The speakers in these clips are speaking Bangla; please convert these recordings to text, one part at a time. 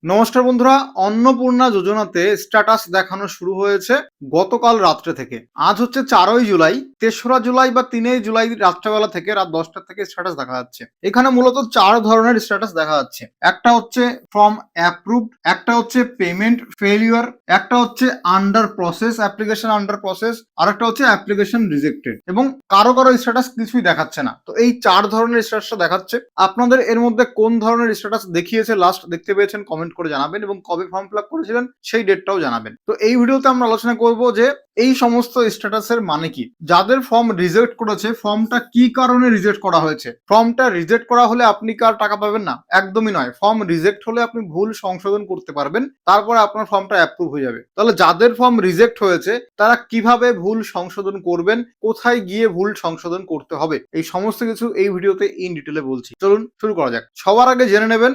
নমস্কার বন্ধুরা, অন্নপূর্ণা যোজনাতে স্ট্যাটাস দেখানো শুরু হয়েছে গতকাল রাত্রে থেকে। আজ হচ্ছে 4ই জুলাই, 3রা জুলাই বা 3ই জুলাই রাত্রেবেলা থেকে রাত 10টা থেকে স্ট্যাটাস দেখা যাচ্ছে। এখানে মূলত 4 ধরনের স্ট্যাটাস দেখা যাচ্ছে। একটা হচ্ছে ফ্রম অ্যাপ্রুভড, একটা হচ্ছে পেমেন্ট ফেলিওর, একটা হচ্ছে under process, application under process, আর একটা হচ্ছে অ্যাপ্লিকেশন রিজেক্টেড। এবং কারো কারো স্ট্যাটাস কিছুই দেখাচ্ছে না। তো এই 4 ধরনের স্ট্যাটাসটা দেখাচ্ছে। আপনাদের এর মধ্যে কোন ধরনের স্ট্যাটাস দেখিয়েছে লাস্ট দেখতে পেয়েছেন কমেন্ট করে জানাবেন, এবং কবে ফর্ম ফিল আপ করেছিলেন সেই ডেটটাও জানাবেন। তো এই ভিডিওতে আমরা আলোচনা করব যে এই সমস্ত স্ট্যাটাসের মানে কি, যাদের ফর্ম রিজেক্ট করেছে ফর্মটা কি কারণে রিজেক্ট করা হয়েছে। ফর্মটা রিজেক্ট করা হলে আপনি কি আর টাকা পাবেন না? একদমই নয়। ফর্ম রিজেক্ট হলে আপনি ভুল সংশোধন করতে পারবেন, তারপরে আপনার ফর্মটা অ্যাপ্রুভ হয়ে যাবে। তাহলে যাদের ফর্ম রিজেক্ট হয়েছে তারা কিভাবে ভুল সংশোধন করবেন, কোথায় গিয়ে ভুল সংশোধন করতে হবে, এই সমস্ত কিছু এই ভিডিওতে ইন ডিটেলে বলছি। চলুন শুরু করা যাক। সবার আগে জেনে নেবেন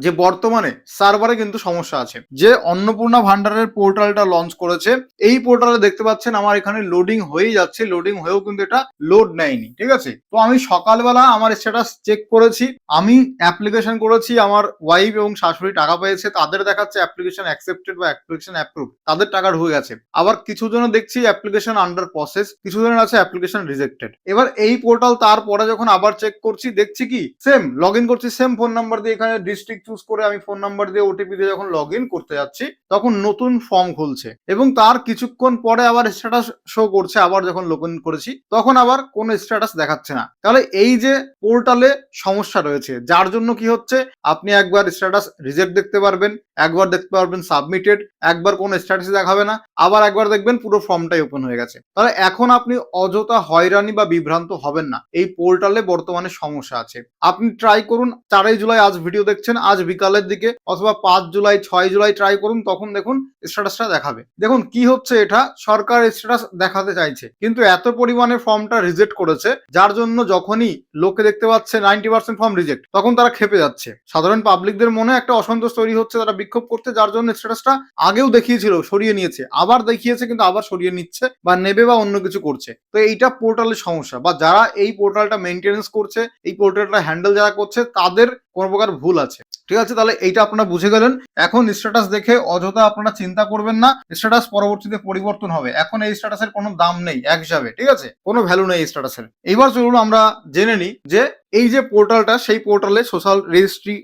যে বর্তমানে সার্ভারে কিন্তু সমস্যা আছে। যে অন্নপূর্ণা ভান্ডারের পোর্টালটা লঞ্চ করেছে, এই পোর্টালে দেখতে পাচ্ছেন আমার এখানে লোডিং হয়েই যাচ্ছে, লোডিং হয়েও কিন্তু এটা লোড নেয়নি। ঠিক আছে, তো আমি সকালবেলা আমার স্ট্যাটাস চেক করেছি, আমি অ্যাপ্লিকেশন করেছি, আমার ওয়াইফ এবং শাশুড়ি টাকা পেয়েছে, তাদের দেখাচ্ছে অ্যাপ্লিকেশন অ্যাকসেপ্টেড বা অ্যাপ্লিকেশন অ্যাপ্রুভ, তাদের টাকা ঢুকে গেছে। আবার কিছু জনের দেখছি অ্যাপ্লিকেশন আন্ডার প্রসেস, কিছু জনের আছে অ্যাপ্লিকেশন রিজেক্টেড। এবার এই পোর্টাল তারপরে যখন আবার চেক করছি, দেখছি কি সেম লগ ইন করছি, সেম ফোন নাম্বার দিয়ে, এখানে ডিস্ট্রিক্ট চুজ করে আমি ফোন নাম্বার দিয়ে ওটিপি দিয়ে যখন লগ ইন করতে যাচ্ছি, তখন নতুন ফর্ম খুলছে এবং তার কিছুক্ষণ পরে আবার স্ট্যাটাস শো করছে। আবার যখন লগ ইন করেছি তখন আবার কোনো স্ট্যাটাস দেখাচ্ছে না। তাহলে এই যে পোর্টালে সমস্যা রয়েছে, যার জন্য কি হচ্ছে, আপনি একবার স্ট্যাটাস রিজেক্ট দেখতে পারবেন, একবার দেখতে পারবেন সাবমিটেড, একবার কোনো স্ট্যাটাস দেখাবে না, আবার একবার দেখবেন পুরো ফর্মটাই ওপেন হয়ে গেছে। তাহলে এখন আপনি অযথা হয়রানি বা বিভ্রান্ত হবেন না। এই পোর্টালে বর্তমানে সমস্যা আছে। আপনি ট্রাই করুন, 4ই জুলাই আজ ভিডিও দেখছেন, আজ বিকালের দিকে অথবা 5 জুলাই 6 জুলাই ট্রাই করুন, তখন দেখুন স্ট্যাটাসটা দেখাবে। দেখুন কি হচ্ছে, এটা সরকার স্ট্যাটাস দেখাতে চাইছে, কিন্তু এত পরিমাণে ফর্মটা রিজেক্ট করেছে, যার জন্য যখনই লোকে দেখতে পাচ্ছে 90% ফর্ম রিজেক্ট, তখন তারা খেপে যাচ্ছে। সাধারণ পাবলিকদের মনে একটা অসন্তোষ তৈরি হচ্ছে, তারা বিক্ষোভ করতে, যার জন্য স্ট্যাটাসটা আগেও দেখিয়েছিল, সরিয়ে নিয়েছে, আবার দেখিয়েছে কিন্তু আবার সরিয়ে নিচ্ছে বা নেবে বা অন্য কিছু করছে। তো এইটা পোর্টালের সমস্যা, বা যারা এই পোর্টালটা মেনটেনেন্স করছে, এই পোর্টালটা হ্যান্ডেল যারা করছে, তাদের কোনো প্রকার ভুল আছে। ঠিক আছে, তাহলে এইটা আপনারা বুঝে গেলেন। এখন স্ট্যাটাস দেখে অযথা আপনারা চিন্তা করবেন না, স্ট্যাটাস পরবর্তীতে পরিবর্তন হবে। এখন এই স্ট্যাটাসের কোনো দাম নেই এক হিসাবে, ঠিক আছে, কোনো ভ্যালু নেই এই স্ট্যাটাসের। এইবার চলুন আমরা জেনে নিই যে এই যে পোর্টালটা, সেই পোর্টালে সোশ্যাল রেজিস্ট্রি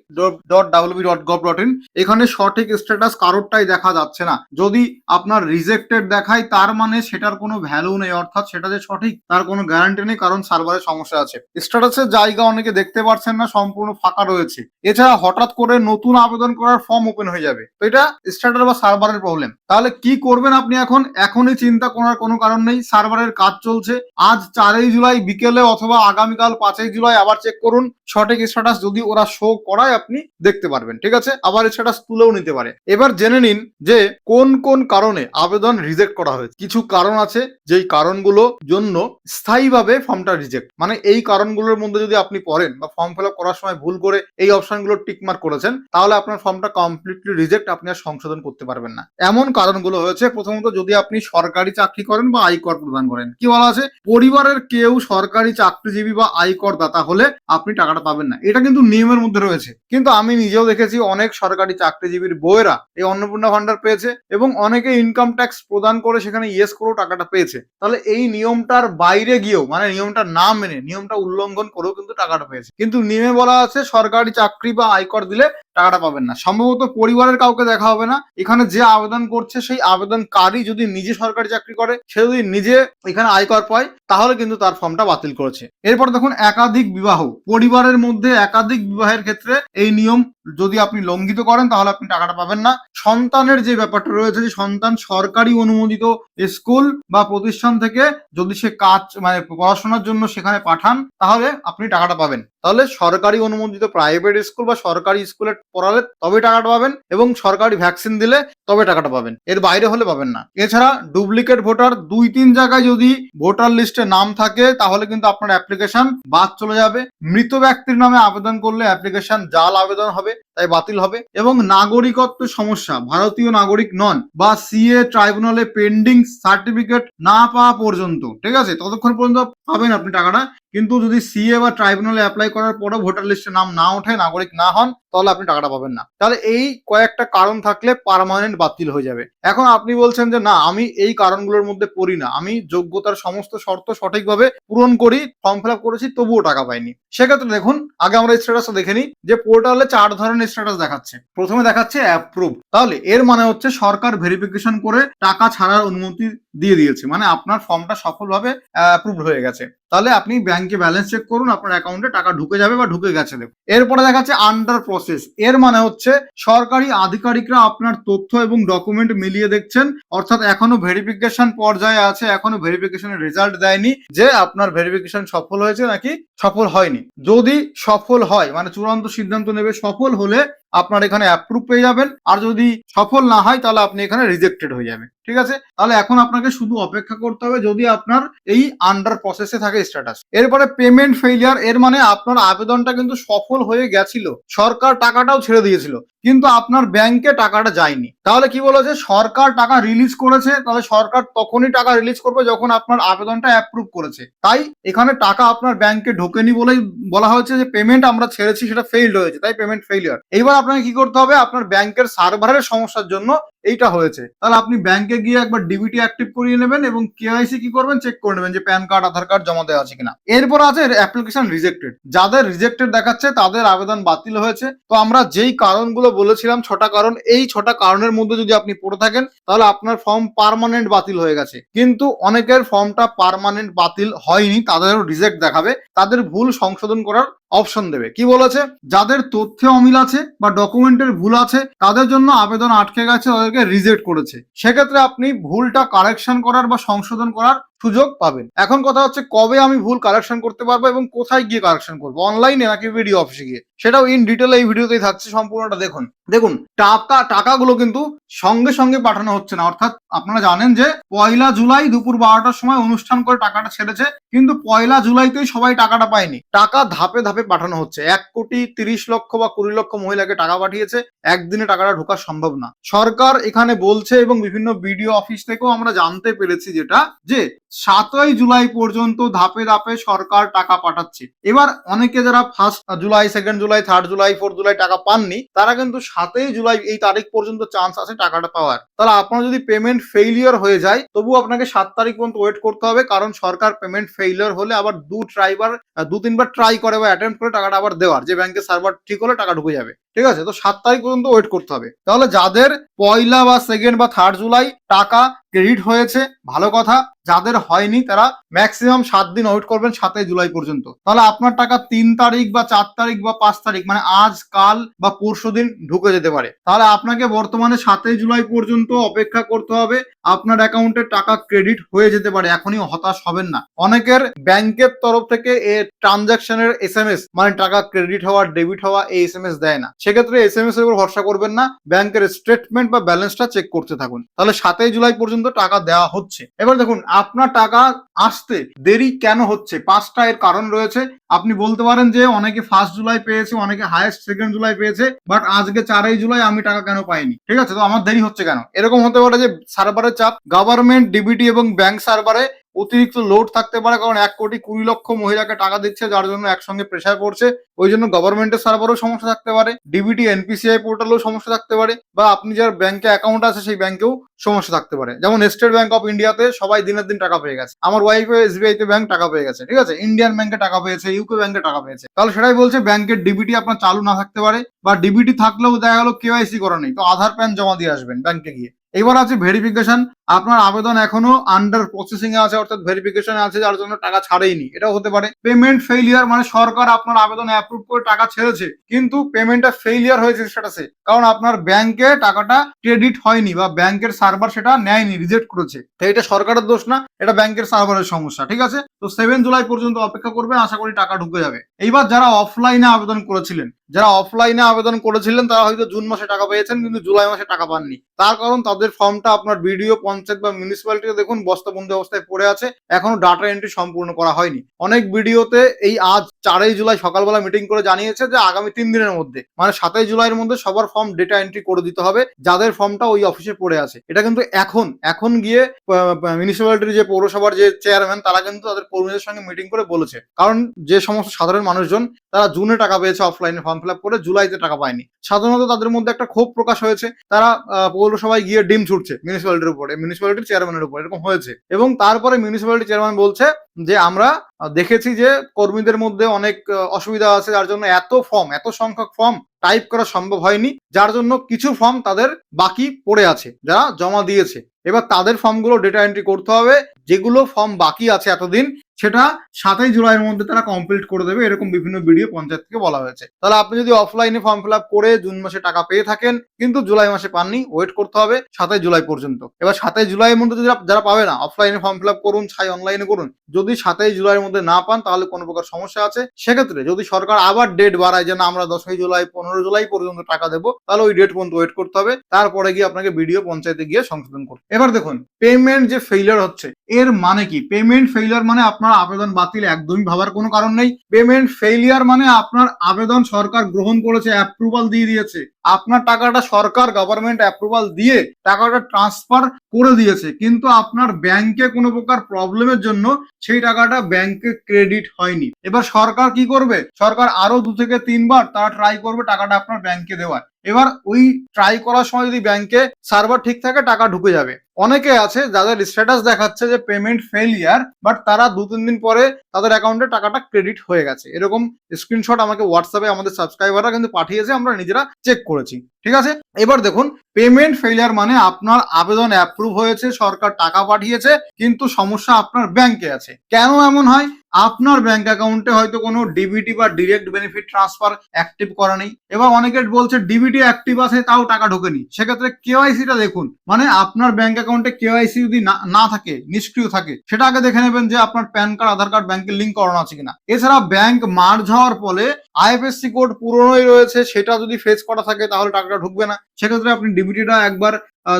.wb.gov.in, এখানে সঠিক স্ট্যাটাস কারোরটাই দেখা যাচ্ছে না। যদি আপনার রিজেক্টেড দেখায় তার মানে সেটার কোনো ভ্যালু নেই, অর্থাৎ সেটা যে সঠিক তার কোনো গ্যারান্টি নেই, কারণ সার্ভারের সমস্যা আছে। স্ট্যাটাসের জায়গা অনেকে দেখতে পাচ্ছেন না, সম্পূর্ণ ফাঁকা রয়েছে। এছাড়া হঠাৎ করে নতুন আবেদন করার ফর্ম ওপেন হয়ে যাবে, তো এটা স্ট্যাটাস বা সার্ভারের প্রবলেম। তাহলে কি করবেন আপনি? এখনই চিন্তা করার কোনো কারণ নেই, সার্ভারের কাজ চলছে। আজ 4ই জুলাই বিকেলে অথবা আগামীকাল 5ই জুলাই আবার চেক করুন, সঠিক স্ট্যাটাস যদি ওরা শো করায় আপনি দেখতে পারবেন। ঠিক আছে, আবার স্ট্যাটাস তুলেও নিতে পারে। এবার জেনে নিন যে কোন কোন কারণে আবেদন রিজেক্ট করা হয়েছে। কিছু কারণ আছে যেই কারণগুলো জন্য স্থায়ীভাবে ফর্মটা রিজেক্ট, মানে এই কারণগুলোর মধ্যে যদি আপনি পড়েন বা ফর্ম ফিল আপ করার সময় ভুল করে এই অপশনগুলো টিকমার্ক করেছেন, তাহলে আপনার ফর্মটা কমপ্লিটলি রিজেক্ট, আপনি আর সংশোধন করতে পারবেন না। এমন কারণগুলো হয়েছে, প্রথমত যদি আপনি সরকারি চাকরি করেন বা আয়কর প্রদান করেন। কি বলা আছে, পরিবারের কেউ সরকারি চাকরিজীবী বা আয়কর দাতা হলে আপনি টাকাটা পাবেন না। এটা কিন্তু নিয়মের মধ্যে রয়েছে, কিন্তু আমি নিজেও দেখেছি অনেক সরকারি চাকরিজীবীর বউয়েরা এই অন্নপূর্ণা ভান্ডার পেয়েছে, এবং অনেকে ইনকাম ট্যাক্স প্রদান করে সেখানে ইয়েস করেও টাকাটা পেয়েছে। তাহলে এই নিয়মটার বাইরে গিয়েও, মানে নিয়মটা না মেনে, নিয়মটা উল্লঙ্ঘন করেও কিন্তু টাকাটা পেয়েছে। কিন্তু নিয়মে বলা আছে সরকারি চাকরি বা আয়কর দিলে টাকাটা পাবেন না। সম্ভবত পরিবারের কাউকে দেখা হবে না। এখানে যে আবেদন করছে সেই আবেদনকারী যদি নিজে সরকারি চাকরি করে, সে যদি নিজে এখানে আয়কর পায়, তাহলে কিন্তু তার ফর্মটা বাতিল করেছে। এরপর দেখুন একাধিক বিবাহ, পরিবারের মধ্যে একাধিক বিবাহের ক্ষেত্রে এই নিয়ম যদি আপনি লঙ্ঘিত করেন তাহলে আপনি টাকাটা পাবেন না। সন্তানের যে ব্যাপারটা রয়েছে, যে সন্তান সরকারি অনুমোদিত স্কুল বা প্রতিষ্ঠান থেকে যদি সে কাজ মানে পড়াশোনার জন্য সেখানে পাঠান, তাহলে আপনি টাকাটা পাবেন। তাহলে সরকারি অনুমোদিত প্রাইভেট স্কুল বা সরকারি স্কুলে পড়ালে তবে টাকাটা পাবেন, এবং সরকারি ভ্যাকসিন দিলে তবে টাকাটা পাবেন, এর বাইরে হলে পাবেন না। এছাড়া ডুপ্লিকেট ভোটার, 2-3 জায়গায় যদি ভোটার লিস্টে নাম থাকে তাহলে কিন্তু আপনার অ্যাপ্লিকেশন বাদ চলে যাবে। মৃত ব্যক্তির নামে আবেদন করলে অ্যাপ্লিকেশন জাল আবেদন হবে, তাই বাতিল হবে। এবং নাগরিকত্ব সমস্যা, ভারতীয় নাগরিক নন বা সিএ ট্রাইব্যুনালে পেন্ডিং সার্টিফিকেট না পাওয়া পর্যন্ত, ঠিক আছে, ততক্ষণ পর্যন্ত পাবেন আপনি টাকাটা। কিন্তু যদি সিএ বা ট্রাইব্যুনালে অ্যাপ্লাই করার পরেও ভোটার লিস্টে নাম না ওঠে, নাগরিক না হন, তাহলে আপনি টাকাটা পাবেন না। তাহলে এই কয়েকটা কারণ থাকলে পার্মানেন্ট বাতিল হয়ে যাবে। এখন আপনি বলছেন যে না, আমি এই কারণগুলোর মধ্যে পড়ি না, আমি যোগ্যতার সমস্ত শর্ত সঠিকভাবে পূরণ করি, ফর্ম ফিল আপ করেছি, তবুও টাকা পাইনি। সেক্ষেত্রে দেখুন, আগে আমরা স্ট্যাটাসটা দেখে নিই যে পোর্টালে 4 ধরনের স্ট্যাটাস দেখাচ্ছে। প্রথমে দেখাচ্ছে অ্যাপ্রুভ। তাহলে এর মানে হচ্ছে সরকার ভেরিফিকেশন করে টাকা ছাড়ার অনুমতি দিয়ে দিয়েছে, মানে আপনার ফর্মটা সফলভাবে অ্যাপ্রুভ হয়ে গেছে। তাহলে আপনি ব্যাংকে ব্যালেন্স চেক করুন, আপনার অ্যাকাউন্টে টাকা ঢুকে যাবে বা ঢুকে গেছে। দেখুন, এরপরে দেখাচ্ছে আন্ডার প্রসেস। এর মানে হচ্ছে সরকারি আধিকারিকরা আপনার তথ্য এবং ডকুমেন্ট মিলিয়ে দেখছেন, অর্থাৎ এখনো ভেরিফিকেশন পর্যায়ে আছে, এখনো ভেরিফিকেশনের রেজাল্ট দেয়নি যে আপনার ভেরিফিকেশন সফল হয়েছে নাকি সফল হয়নি। যদি সফল হয়, মানে চূড়ান্ত সিদ্ধান্ত নেবে, সফল হলে আপনার এখানে অ্যাপ্রুভ পেয়ে যাবেন, আর যদি সফল না হয় তাহলে আপনি এখানে রিজেক্টেড হয়ে যাবে। ঠিক আছে, তাহলে এখন আপনাকে শুধু অপেক্ষা করতে হবে যদি আপনার এই আন্ডার প্রসেসে থাকে স্ট্যাটাস। এরপরে পেমেন্ট ফেইলিয়ার। এর মানে আপনার আবেদনটা কিন্তু সফল হয়ে গেছিল, সরকার টাকাটাও ছেড়ে দিয়েছিল, কিন্তু আপনার ব্যাংকে টাকাটা যায়নি। তাহলে কি বলেছে, সরকার টাকা রিলিজ করেছে, তাহলে সরকার তখনই টাকা রিলিজ করবে যখন আপনার আবেদনটা অ্যাপ্রুভ করেছে। তাই এখানে টাকা আপনার ব্যাংকে ঢোকেনি বলেই বলা হয়েছে যে পেমেন্ট আমরা ছেড়েছি, সেটা ফেইল্ড হয়েছে, তাই পেমেন্ট ফেইলিয়ার। এইবার আপনাকে কি করতে হবে, আপনার ব্যাংকের সার্ভারের সমস্যার জন্য এইটা হয়েছে। তাহলে আপনি ব্যাংকে গিয়ে একবার ডিবিটি অ্যাক্টিভ করিয়ে নেবেন এবং কেওয়াইসি কি করবেন, চেক করে নেবেন যে প্যান কার্ড, আধার কার্ড জমা দেওয়া আছে কিনা। এরপর আছে অ্যাপ্লিকেশন রিজেক্টেড। যাদের রিজেক্টেড দেখাচ্ছে তাদের আবেদন বাতিল হয়েছে। তো আমরা যেই কারণগুলো বলেছিলাম, 6টা কারণ, এই 6টা কারণের মধ্যে যদি আপনি পড়ে থাকেন তাহলে আপনার ফর্ম পার্মানেন্ট বাতিল হয়ে গেছে। কিন্তু অনেকের ফর্মটা পার্মানেন্ট বাতিল হয়নি, তাদেরও রিজেক্ট দেখাবে, তাদের ভুল সংশোধন করার অপশন দেবে। কি বলেছে, যাদের তথ্যে অমিল আছে বা ডকুমেন্টের ভুল আছে তাদের জন্য আবেদন আটকে গেছে, তাদেরকে রিজেক্ট করেছে। সেক্ষেত্রে আপনি ভুলটা কারেকশন করার বা সংশোধন করার সুযোগ পাবেন। এখন কথা হচ্ছে কবে আমি ভুল কারেকশন করতে পারবো এবং কোথায় গিয়ে কারেকশন করবো, অনলাইনে নাকি ভিডিও অফিসে গিয়ে, সেটাও ইন ডিটেল এই ভিডিওতেই থাকছে, সম্পূর্ণটা দেখুন। দেখুন, টাকাগুলো কিন্তু সঙ্গে সঙ্গে পাঠানো হচ্ছে না। অর্থাৎ আপনারা জানেন যে 1 জুলাই দুপুর 12টার সময় অনুষ্ঠান করে টাকাটা ছেড়েছে, কিন্তু 1 জুলাইতেই সবাই টাকাটা পায়নি। টাকা ধাপে ধাপে পাঠানো হচ্ছে। 1,30,00,000 বা 20 লক্ষ মহিলাকে টাকা পাঠিয়েছে, একদিনে টাকাটা ঢোকা সম্ভব না। সরকার এখানে বলছে এবং বিভিন্ন বিডিও অফিস থেকেও আমরা জানতে পেরেছি যেটা, যে 7ই জুলাই পর্যন্ত ধাপে ধাপে সরকার টাকা পাঠাচ্ছে। এবার অনেকে যারা 1 জুলাই, 2 জুলাই, 3 জুলাই, 4 জুলাই টাকা পাননি, তারা কিন্তু 7ই জুলাই এই তারিখ পর্যন্ত চান্স আছে টাকাটা পাওয়ার। তাহলে আপনার যদি পেমেন্ট ফেইলিয়ার হয়ে যায় তবু আপনাকে 7 তারিখ পর্যন্ত ওয়েট করতে হবে, কারণ সরকার পেমেন্ট ফেইলিয়ার হলে আবার 2-3বার ট্রাই করে বা অ্যাটেম্প করে টাকাটা আবার দেওয়ার, যে ব্যাংকের সার্ভার ঠিক হলে টাকা ঢুকে যাবে। ঠিক আছে, তো 7 তারিখ পর্যন্ত ওয়েট করতে হবে। তাহলে যাদের 1 বা 2 বা 3 জুলাই টাকা ক্রেডিট হয়েছে, ভালো কথা। যাদের হয়নি তারা ম্যাক্সিমাম 7 দিন ওয়েট করবেন, 7 জুলাই পর্যন্ত। তাহলে আপনার টাকা 3 তারিখ বা 4 তারিখ বা 5 তারিখ, মানে আজ, কাল বা পরশু দিন ঢুকে যেতে পারে। তাহলে আপনাকে বর্তমানে 7 জুলাই পর্যন্ত অপেক্ষা করতে হবে, আপনার অ্যাকাউন্টে টাকা ক্রেডিট হয়ে যেতে পারে। এখনই হতাশ হবেন না। অনেকের ব্যাংকের তরফ থেকে ট্রানজাকশনের SMS, মানে টাকা ক্রেডিট হওয়া, ডেবিট হওয়া, এই SMS দেয় না। সেক্ষেত্রে SMS এর উপর ভরসা করবেন না, ব্যাংকের স্টেটমেন্ট বা ব্যালেন্সটা চেক করতে থাকুন। তাহলে 7 জুলাই পর্যন্ত টাকা দেওয়া হচ্ছে। এবার দেখুন, আপনার টাকা আসতে দেরি কেন হচ্ছে, 5টা এর কারণ রয়েছে। আপনি বলতে পারেন যে অনেকে 1 জুলাই পেয়েছে, অনেকে হাইয়েস্ট 2 জুলাই পেয়েছে, বাট আজকে 4 জুলাই আমি টাকা কেন পাইনি। ঠিক আছে, তো আমার দেরি হচ্ছে কেন? এরকম হতে পারে যে সার্ভারের চাপ, গভর্নমেন্ট, ডিবিটি এবং ব্যাংক সার্ভারে অতিরিক্ত লোড থাকতে পারে, কারণ 1,20,00,000 মহিলাকে টাকা দিচ্ছে, যার জন্য একসঙ্গে প্রেসার পড়ছে। ওই জন্য গভর্নমেন্টের সার্ভারেও সমস্যা থাকতে পারে, ডিবিটি এনপিসিআই পোর্টালেও সমস্যা থাকতে পারে, বা আপনি যার ব্যাংকে অ্যাকাউন্ট আছে সেই ব্যাংকেও সমস্যা থাকতে পারে। যেমন স্টেট ব্যাংক অফ ইন্ডিয়াতে সবাই দিনের দিন টাকা পেয়ে গেছে, আমার ওয়াইফে এসবিআই তে ব্যাংক টাকা পেয়ে গেছে। ঠিক আছে, ইন্ডিয়ান ব্যাংকে টাকা পেয়েছে, ইউকো ব্যাংকে টাকা পেয়েছে। তাহলে সেটাই বলছে ব্যাংকের ডিবিটি আপনার চালু না থাকতে পারে, বা ডিবিটি থাকলেও দেখা গেল কেওয়াইসি করা নেই, তো আধার প্যান জমা দিয়ে আসবেন ব্যাংকে গিয়ে। এবার আছে ভেরিফিকেশন। আপনার আবেদন এখনো আন্ডার প্রসেসিং এ আছে, অর্থাৎ ভেরিফিকেশনে আছে, যার জন্য টাকা ছাড়েইনি, এটাও হতে পারে। পেমেন্ট ফেইলিয়ার, মানে সরকার আপনার আবেদন অ্যাপ্রুভ করে টাকা ছেড়েছে, কিন্তু পেমেন্টটা ফেইলিয়ার হয়েছে স্ট্যাটাসে, কারণ আপনার ব্যাংকে টাকাটা ক্রেডিট হয়নি বা ব্যাংকের সার্ভার সেটা নেয়নি, রিজেক্ট করেছে। তো এটা সরকারের দোষ না, এটা ব্যাংকের সার্ভারের সমস্যা। ঠিক আছে, তো 7 জুলাই পর্যন্ত অপেক্ষা করবেন, আশা করি টাকা ঢুকে যাবে। এইবার যারা অফলাইনে আবেদন করেছিলেন, যারা অফলাইনে আবেদন করেছিলেন তারা হয়তো জুন মাসে টাকা পেয়েছেন কিন্তু জুলাই মাসে টাকা পাননি। তার কারণ তাদের ফর্মটা আপনার বিডিও, পঞ্চায়েত বা মিউনিসিপ্যালিটিতে দেখুন বস্তাবন্দি অবস্থায় পড়ে আছে, এখনো ডাটা এন্ট্রি সম্পূর্ণ করা হয়নি। অনেক বিডিওতে এই আজ 4ই জুলাই সকালবেলা মিটিং করে জানিয়েছে যে আগামী 3 দিনের মধ্যে, মানে 7ই জুলাইয়ের মধ্যে সবার ফর্ম ডেটা এন্ট্রি করে দিতে হবে যাদের ফর্মটা ওই অফিসে পড়ে আছে। এটা কিন্তু এখন গিয়ে মিউনিসিপ্যালিটির যে পৌরসভার যে চেয়ারম্যান তারা কিন্তু তাদের কর্মীদের সঙ্গে মিটিং করে বলেছে, কারণ যে সমস্ত সাধারণ মানুষজন তারা জুনে টাকা পেয়েছে অফলাইনে ফর্ম ফিল আপ করে, জুলাইতে টাকা পায়নি, সাধারণত তাদের মধ্যে একটা ক্ষোভ প্রকাশ হয়েছে। তারা পৌরসভায় গিয়ে ডিম ছুটছে মিউনিসিপ্যালিটির উপরে, মিউনিসিপ্যালিটির চেয়ারম্যানের উপর, এরকম হয়েছে। এবং তারপরে মিউনিসিপ্যালিটি চেয়ারম্যান বলছে যে আমরা দেখেছি যে কর্মীদের মধ্যে অনেক অসুবিধা আছে, যার জন্য এত সংখ্যক ফর্ম টাইপ করা সম্ভব হয়নি, যার জন্য কিছু ফর্ম তাদের বাকি পড়ে আছে যারা জমা দিয়েছে। এবার তাদের ফর্মগুলো ডেটা এন্ট্রি করতে হবে, যেগুলো ফর্ম বাকি আছে এতদিন সেটা 7ই জুলাইয়ের মধ্যে তারা কমপ্লিট করে দেবে, এরকম বিভিন্ন ভিডিও পঞ্চায়েত থেকে বলা হয়েছে। তাহলে আপনি যদি অফলাইনে ফর্ম ফিল আপ করে জুন মাসে টাকা পেয়ে থাকেন কিন্তু জুলাই মাসে পাননি, ওয়েট করতে হবে 7ই জুলাই পর্যন্ত। এবার 7ই জুলাইয়ের মধ্যে যারা পাবে না, অফলাইনে ফর্ম ফিল আপ করুন, ছাই অনলাইনে করুন, যদি 7ই জুলাইয়ের মধ্যে না পান তাহলে কোনো প্রকার সমস্যা আছে। সেক্ষেত্রে যদি সরকার আবার ডেট বাড়ায় যে না আমরা 10ই জুলাই 15 জুলাই পর্যন্ত টাকা দেবো, তাহলে ওই ডেট পর্যন্ত ওয়েট করতে হবে, তারপরে গিয়ে আপনাকে ভিডিও পঞ্চায়েতে গিয়ে সংশোধন করতে। এবার দেখুন পেমেন্ট যে ফেইলিয়ার হচ্ছে এর মানে কি? পেমেন্ট ফেইলিয়ার মানে আপনার আবেদন বাতিল, একদমই ভাবার কোনো কারণ নেই। পেমেন্ট ফেইলিয়ার মানে আপনার আবেদন সরকার গ্রহণ করেছে, অ্যাপ্রুভাল দিয়ে দিয়েছে, আপনার টাকাটা সরকার গভর্নমেন্ট অ্যাপ্রুভাল দিয়ে টাকাটা ট্রান্সফার করে দিয়েছে, কিন্তু আপনার ব্যাংকে কোনো প্রকার প্রবলেমের জন্য সেই টাকাটা ব্যাংকে ক্রেডিট হয়নি। এবার সরকার কি করবে? সরকার আরো 2 থেকে 3 বার তারা ট্রাই করবে টাকাটা আপনার ব্যাংকে দেওয়ার। এবার ওই ট্রাই করার সময় যদি ব্যাংকে সার্ভার ঠিক থাকে টাকা ঢুকে যাবে। অনেকে আছে যাদের স্ট্যাটাস দেখাচ্ছে যে পেমেন্ট ফেলিয়ার, বাট তারা 2-3 দিন পরে তাদের অ্যাকাউন্টে টাকাটা ক্রেডিট হয়ে গেছে। এরকম স্ক্রিনশট আমাকে হোয়াটসঅ্যাপে আমাদের সাবস্ক্রাইবাররা কিন্তু পাঠিয়েছে, আমরা নিজেরা চেক করেছি। ঠিক আছে, এবার দেখুন পেমেন্ট ফেলিয়ার মানে আপনার আবেদন অ্যাপ্রুভ হয়েছে, সরকার টাকা পাঠিয়েছে, কিন্তু সমস্যা আপনার ব্যাংকে আছে। কেন এমন হয়? আপনার ব্যাংক অ্যাকাউন্টে হয়তো কোনো ডিবিটি বা ডিরেক্ট বেনিফিট ট্রান্সফার অ্যাক্টিভ করা নেই। এবার অনেকে বলছে ডিবিটি অ্যাক্টিভ আছে তাও টাকা ঢোকেনি। সেক্ষেত্রে কেওয়াইসিটা দেখুন, মানে আপনার ব্যাংক অ্যাকাউন্টে কেওয়াইসি যদি না থাকে, নিষ্ক্রিয় থাকে, সেটা আগে দেখে নেবেন যে আপনার প্যান কার্ড, আধার কার্ড ব্যাংকে লিঙ্ক করানো আছে কিনা। এছাড়া ব্যাংক মার্জ হওয়ার ফলে আইএফএসসি কোড পুরনোই রয়েছে, সেটা যদি ফেস করা থাকে তাহলে টাকাটা ঢুকবে না। সেক্ষেত্রে আপনি ডিবিটিটা একবার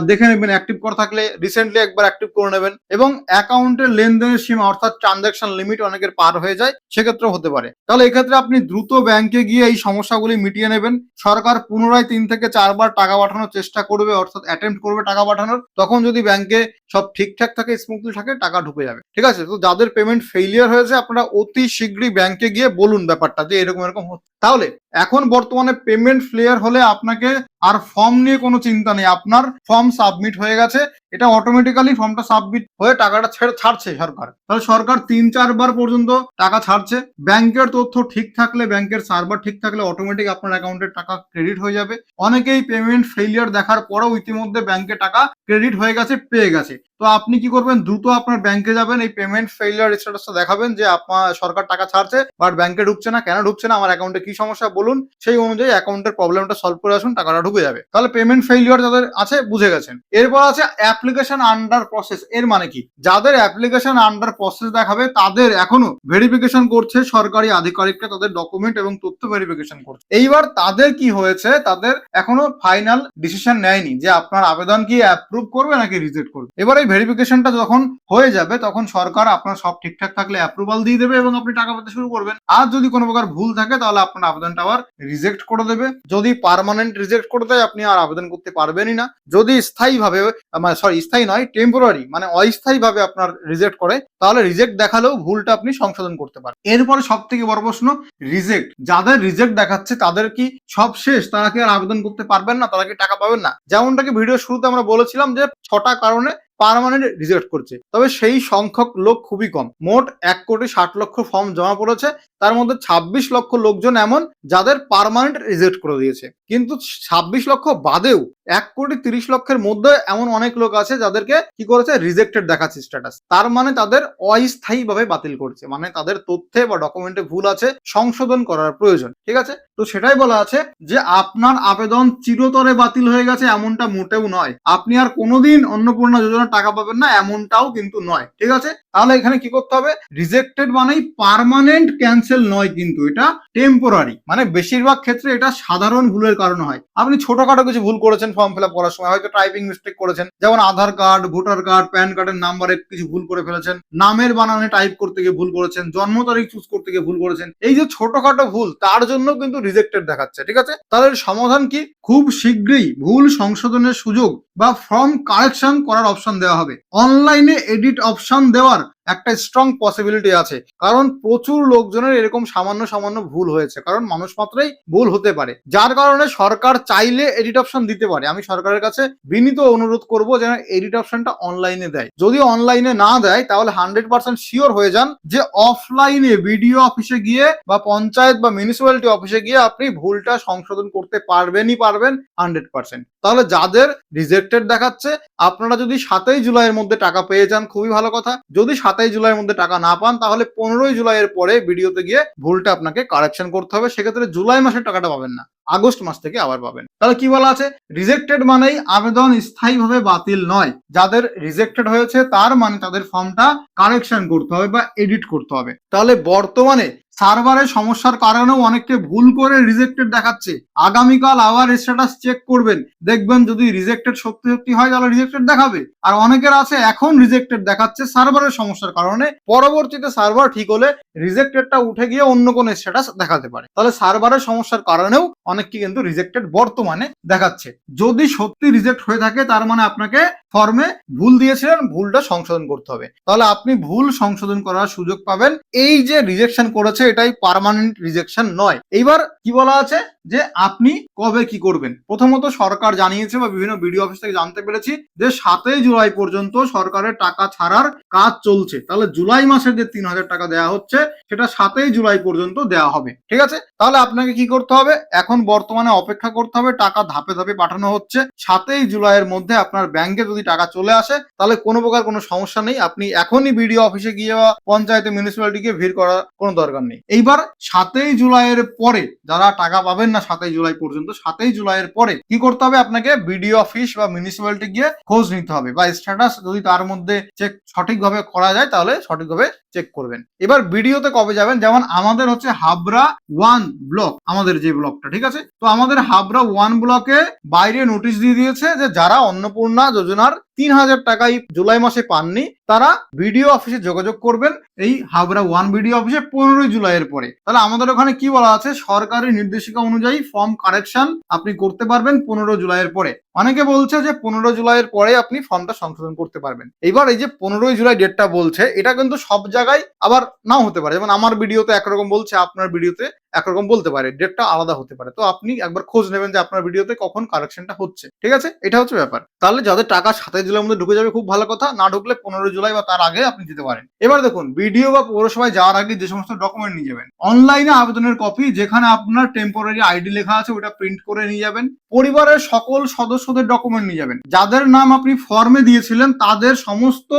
দেখে নেবেন, অ্যাক্টিভ করা থাকলে রিসেন্টলি একবার অ্যাক্টিভ করে নেবেন। এবং অ্যাকাউন্টের লেনদেনের সীমা অর্থাৎ ট্রানজাকশন লিমিট অনেকের পার হয়ে যায়, সেক্ষেত্রেও হতে পারে। তাহলে এক্ষেত্রে আপনি দ্রুত ব্যাংকে গিয়ে এই সমস্যাগুলি মিটিয়ে নেবেন। সরকার পুনরায় 3 থেকে 4 বার টাকা পাঠানোর চেষ্টা করবে, অর্থাৎ অ্যাটেম্প্ট করবে টাকা পাঠানোর। তখন যদি ব্যাংকে সব ঠিকঠাক থাকে, স্মুথলি থাকে, টাকা ঢুকে যাবে। ঠিক আছে, তো যাদের পেমেন্ট ফেইলিয়ার হয়েছে আপনারা অতি শীঘ্রই ব্যাংকে গিয়ে বলুন ব্যাপারটা যে এরকম হচ্ছে। তাহলে এখন বর্তমানে পেমেন্ট ফেলিয়ার হলে আপনাকে আর ফর্ম নিয়ে কোনো চিন্তা নেই, আপনার ফর্ম সাবমিট হয়ে গেছে, এটা অটোমেটিক্যালি ফর্মটা সাবমিট হয়ে টাকাটা ছাড়ছে সরকার। তাহলে সরকার 3-4 বার পর্যন্ত টাকা ছাড়ছে। ব্যাংকের তথ্য ঠিক থাকলে, ব্যাংকের সার্ভার ঠিক থাকলে অটোমেটিক আপনার অ্যাকাউন্টে টাকা ক্রেডিট হয়ে যাবে। অনেকেই পেমেন্ট ফেইলিয়ার দেখার পরেও ইতিমধ্যে ব্যাংকে টাকা ক্রেডিট হয়ে গেছে, পেয়ে গেছে। তো আপনি কি করবেন? দ্রুত আপনার ব্যাংকে যাবেন, এই পেমেন্ট ফেইলিয়ার স্ট্যাটাসটা দেখাবেন যে আপনার সরকার টাকা ছাড়ছে বাট ব্যাংকে ঢুকছে না, কেন ঢুকছে না, আমার অ্যাকাউন্টে কি সমস্যা বলুন, সেই অনুযায়ী অ্যাকাউন্টের প্রবলেমটা সলভ করে আসুন, টাকাটা ঢুকে যাবে। তাহলে পেমেন্ট ফেইলিয়ার যাদের আছে বুঝে গেছেন। এরপর আছে অ্যাপ্লিকেশন আন্ডার প্রসেস। এর মানে কি? যাদের অ্যাপ্লিকেশন আন্ডার প্রসেস দেখাবে তাদের এখনো ভেরিফিকেশন করছে সরকারি আধিকারিকরা, তাদের ডকুমেন্ট এবং তথ্য ভেরিফিকেশন করছে। এইবার তাদের কি হয়েছে? তাদের এখনো ফাইনাল ডিসিশন নেয়নি যে আপনার আবেদন কি অ্যাপ্রুভ করবে নাকি রিজেক্ট করবে। এবার এই ভেরিফিকেশনটা যখন হয়ে যাবে তখন সরকার আপনার সব ঠিকঠাক থাকলে অ্যাপ্রুভাল দিয়ে দেবে এবং আপনি টাকা পেতে শুরু করবেন। আর যদি কোনো প্রকার ভুল থাকে তাহলে আপনার আবেদনটা আবার রিজেক্ট করে দেবে। যদি পার্মানেন্ট রিজেক্ট করে দেয় আপনি আর আবেদন করতে পারবেনই না। যদি স্থায়ীভাবে, মানে স্থায়ী নয়, টেম্পোরারি মানে অস্থায়ীভাবে আপনার রিজেক্ট করে, তাহলে রিজেক্ট দেখালেও ভুলটা আপনি সংশোধন করতে পারেন। এরপরে সব থেকে বড় প্রশ্ন, রিজেক্ট। যাদের রিজেক্ট দেখাচ্ছে তাদের কি সব শেষ? তারা কি আর আবেদন করতে পারবেন না? তারা কি টাকা পাবেন না? যেমনটাকে ভিডিও শুরুতে আমরা বলেছিলাম যে 6টা কারণে পার্মানেন্ট রিজেক্ট করছে, তবে সেই সংখ্যক লোক খুবই কম। মোট 1,60,00,000 ফর্ম জমা পড়েছে, তার মধ্যে 26 লক্ষ লোকজন এমন যাদের পার্মানেন্ট রিজেক্ট করে দিয়েছে। কিন্তু 26 লক্ষ বাদেও 1,30,00,000-এর মধ্যে এমন অনেক লোক আছে যাদেরকে কি করেছে? রিজেক্টেড দেখাচ্ছে স্ট্যাটাস। তার মানে তাদের অস্থায়ীভাবে বাতিল করছে, মানে তাদের তথ্যে বা ডকুমেন্টে ভুল আছে, সংশোধন করার প্রয়োজন। ঠিক আছে, তো সেটাই বলা আছে যে আপনার আবেদন চিরতরে বাতিল হয়ে গেছে এমনটা মোটেও নয়। আপনি আর কোনোদিন অন্নপূর্ণা যোজনার টাকা পাবেন না এমনটাও কিন্তু নয়, ঠিক আছে। তাহলে এখানে কি করতে হবে, রিজেক্টেড মানেই পার্মানেন্ট ক্যান্সেল নয়, কিন্তু এটা টেম্পোরারি, মানে বেশিরভাগ ক্ষেত্রে এটা সাধারণ ভুলের কারণে হয়। আপনি ছোটখাটো কিছু ভুল করেছেন ফর্ম ফিল আপ করার সময়, হয়তো টাইপিং মিস্টেক করেছেন, যেমন আধার কার্ড, ভোটার কার্ড, প্যান কার্ডের নাম্বারে কিছু ভুল করে ফেলেছেন, নামের বানানে টাইপ করতে গিয়ে ভুল করেছেন, জন্ম তারিখ চুজ করতে গিয়ে ভুল করেছেন, এই যে ছোটখাটো ভুল তার জন্য কিন্তু রিজেক্টেড দেখাচ্ছে, ঠিক আছে। তাহলে সমাধান কি, খুব শীঘ্রই ভুল সংশোধনের সুযোগ বা ফর্ম কারেকশন করার অপশন দেওয়া হবে। অনলাইনে এডিট অপশন দেওয়ার একটা স্ট্রং পসিবিলিটি আছে, কারণ প্রচুর লোকজনের এরকম সামান্য সামান্য ভুল হয়েছে, কারণ মানুষ মাত্রই ভুল হতে পারে, যার কারণে সরকার চাইলে এডিট অপশন দিতে পারে। আমি সরকারের কাছে বিনীত অনুরোধ করব যেন এডিট অপশনটা অনলাইনে দেয়। যদি অনলাইনে না দেয় তাহলে 100% শিওর হয়ে যান যে অফলাইনে বিডিও অফিসে গিয়ে বা পঞ্চায়েত বা মিউনিসিপ্যালিটি অফিসে গিয়ে আপনি ভুলটা সংশোধন করতে পারবেনই পারবেন 100%। তাহলে যাদের রিজেক্টেড দেখাচ্ছে, আপনারা যদি 7ই জুলাইয়ের মধ্যে টাকা পেয়ে যান খুবই ভালো কথা। যদি 7ই জুলাইয়ের মধ্যে টাকা না পান তাহলে 15ই জুলাইয়ের পরে ভিডিওতে গিয়ে ভুলটা আপনাকে কারেকশন করতে হবে, সেক্ষেত্রে জুলাই মাসের টাকাটা পাবেন না, আগস্ট মাস থেকে আবার পাবেন। তাহলে কি বলা আছে, রিজেক্টেড মানেই আবেদন স্থায়ীভাবে বাতিল নয়। যাদের রিজেক্টেড হয়েছে তার মানে তাদের ফর্মটা কারেকশন করতে হবে বা এডিট করতে হবে। তাহলে বর্তমানে সার্ভারের সমস্যার কারণেও অনেককে ভুল করে রিজেক্টেড দেখাচ্ছে। আগামীকাল আবার স্ট্যাটাস চেক করবেন, দেখবেন যদি রিজেক্টেড সত্যি সত্যি হয় তাহলে রিজেক্টেড দেখাবে। আর অনেকের আছে এখন রিজেক্টেড দেখাচ্ছে সার্ভারের সমস্যার কারণে, পরবর্তীতে সার্ভার ঠিক হলে রিজেক্টেডটা উঠে গিয়ে অন্য কোনো স্ট্যাটাস দেখাতে পারে। তাহলে সার্ভারের সমস্যার কারণেও অনেককে কিন্তু রিজেক্টেড বর্তমানে দেখাচ্ছে। যদি সত্যি রিজেক্ট হয়ে থাকে তার মানে আপনাকে ফর্মে ভুল দিয়েছিলেন, ভুলটা সংশোধন করতে হবে। তাহলে আপনি ভুল সংশোধন করার সুযোগ পাবেন। এই যে রিজেকশন করেছে এটাই পার্মানেন্ট রিজেকশন নয়। এইবার কি বলা আছে যে আপনি কবে কি করবেন। প্রথমত সরকার জানিয়েছে বা বিভিন্ন বিডিও অফিস থেকে জানতে পেরেছি যে 7ই জুলাই পর্যন্ত সরকারের টাকা ছাড়ার কাজ চলছে। তাহলে জুলাই মাসের যে 3000 টাকা দেওয়া হচ্ছে সেটা 7ই জুলাই পর্যন্ত দেওয়া হবে, ঠিক আছে। তাহলে আপনাকে কি করতে হবে, এখন বর্তমানে অপেক্ষা করতে হবে, টাকা ধাপে ধাপে পাঠানো হচ্ছে। 7ই জুলাইয়ের মধ্যে আপনার ব্যাংকে যদি টাকা চলে আসে তাহলে কোনো প্রকার কোনো সমস্যা নেই, আপনি এখনই বিডিও অফিসে গিয়ে বা পঞ্চায়েতে মিউনিসিপ্যালিটি গিয়ে ভিড় করার কোনো দরকার নেই। এইবার 7ই জুলাইয়ের পরে যারা টাকা পাবেন না 7ই জুলাই পর্যন্ত, 7ই জুলাইয়ের পরে কি করতে হবে, আপনাকে বিডিও অফিস বা মিউনিসিপ্যালিটি গিয়ে খোঁজ নিতে হবে, বা স্ট্যাটাস যদি তার মধ্যে চেক সঠিকভাবে করা যায় তাহলে সঠিকভাবে চেক করবেন। এবার ভিডিওতে কবে যাবেন, যেমন আমাদের হচ্ছে হাবড়া 1 ব্লক, আমাদের যে ব্লকটা, ঠিক আছে। তো আমাদের হাবড়া 1 ব্লকে বাইরে নোটিশ দিয়ে দিয়েছে যে যারা অন্নপূর্ণা যোজনার 3000 টাকাই জুলাই মাসে পাননি তারা বিডিও অফিসে যোগাযোগ করবেন এই হাবড়া 1 বিডিও অফিসে 15ই জুলাইয়ের পরে। তাহলে আমাদের ওখানে কি বলা আছে, সরকারি নির্দেশিকা অনুযায়ী ফর্ম কারেকশন আপনি করতে পারবেন 15 জুলাইয়ের পরে। অনেকে বলছে যে 15 জুলাইয়ের পরে আপনি ফর্মটা সংশোধন করতে পারবেন। এইবার এই যে 15ই জুলাই ডেটটা বলছে এটা কিন্তু সব জায়গায় আবার নাও হতে পারে, যেমন আমার ভিডিওতে একরকম বলছে, আপনার ভিডিওতে একরকম বলতে পারে, ডেটটা আলাদা হতে পারে। তো আপনি একবার খোঁজ নেবেন যে আপনার ভিডিওতে কখন কারেকশনটা হচ্ছে, ঠিক আছে। এটা হচ্ছে ব্যাপার। তাহলে যাদের টাকা 7ই জুলাইয়ের মধ্যে ঢুকে যাবে খুব ভালো কথা, না ঢুকলে 15 জুলাই বা তার আগে আপনি যেতে পারেন। এবার দেখুন, ভিডিও বা পৌরসভায় যাওয়ার আগে যে সমস্ত ডকুমেন্ট নিয়ে যাবেন, অনলাইনে আবেদনের কপি যেখানে আপনার টেম্পোরারি আইডি লেখা আছে ওটা প্রিন্ট করে নিয়ে যাবেন। পরিবারের সকল সদস্যদের ডকুমেন্ট নিয়ে যাবেন, যাদের নাম আপনি ফর্মে দিয়েছিলেন তাদের সমস্ত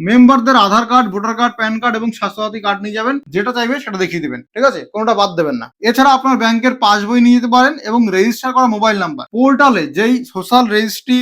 মেম্বারদের Aadhaar card, voter card, PAN card এবং স্বাস্থ্যসাথী কার্ড নিয়ে যাবেন, যেটা চাইবে সেটা দেখিয়ে দিবেন, ঠিক আছে, কোনোটা বাদ দেবেন না। এছাড়া আপনার ব্যাংকের পাসবই নিয়ে যেতে পারেন এবং রেজিস্টার করা মোবাইল নাম্বার, পোর্টালে যেই সোশ্যাল রেজিস্ট্রি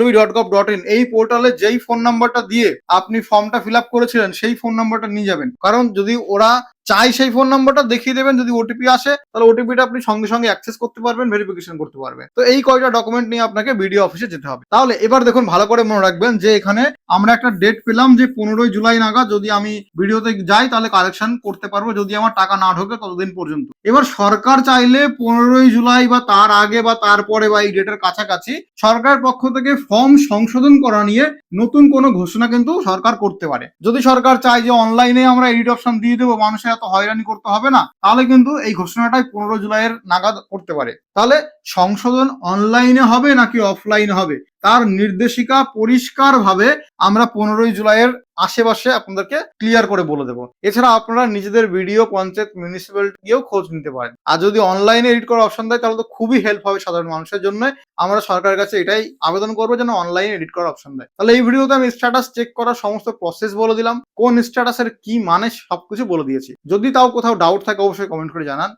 .wb.gov.in এই পোর্টালে যেই ফোন নাম্বারটা দিয়ে আপনি ফর্মটা ফিল আপ করেছিলেন সেই ফোন নাম্বারটা নিয়ে যাবেন, কারণ যদি ওরা চাই সেই ফোন নাম্বারটা দেখিয়ে দেবেন। যদি ওটিপি আসে তাহলে ওটিপিটা আপনি সঙ্গে সঙ্গে অ্যাক্সেস করতে পারবেন, ভেরিফিকেশন করতে পারবেন। তো এই কয়টা ডকুমেন্ট নিয়ে আপনাকে বিডিও অফিসে যেতে হবে। তাহলে এবার দেখুন ভালো করে মনে রাখবেন যে এখানে আমরা একটা ডেট পেলাম যে 15ই জুলাই নাগাদ যদি আমি ভিডিওতে যাই তাহলে কালেকশন করতে পারবো, যদি আমার টাকা না ঢোকে ততদিন পর্যন্ত। এবার সরকার চাইলে 15ই জুলাই বা তার আগে বা তারপরে বা এই ডেটের কাছাকাছি সরকারের পক্ষ থেকে ফর্ম সংশোধন করা নিয়ে নতুন কোনো ঘোষণা কিন্তু সরকার করতে পারে। যদি সরকার চায় যে অনলাইনে আমরা এডিট অপশন দিয়ে দেবো, মানুষের এত হয়রানি করতে হবে না, তাহলে কিন্তু এই ঘোষণাটাই 15 জুলাইয়ের নাগাদ করতে পারে। তাহলে সংশোধন অনলাইনে হবে নাকি অফলাইনে হবে তার নির্দেশিকা পরিষ্কার ভাবে আমরা 15ই জুলাইয়ের আশেপাশে আপনাদেরকে ক্লিয়ার করে বলে দেবো। এছাড়া আপনারা নিজেদের ভিডিও পঞ্চায়েত মিউনিসিপ্যালিটিও খোঁজ নিতে পারেন। আর যদি অনলাইনে এডিট করার অপশন দেয় তাহলে তো খুবই হেল্প হবে সাধারণ মানুষের জন্য। আমরা সরকারের কাছে এটাই আবেদন করবো যেন অনলাইনে এডিট করার অপশন দেয়। তাহলে এই ভিডিওতে আমি স্ট্যাটাস চেক করার সমস্ত প্রসেস বলে দিলাম, কোন স্ট্যাটাসের কি মানে সবকিছু বলে দিয়েছি। যদি তাও কোথাও ডাউট থাকে অবশ্যই কমেন্ট করে জানান।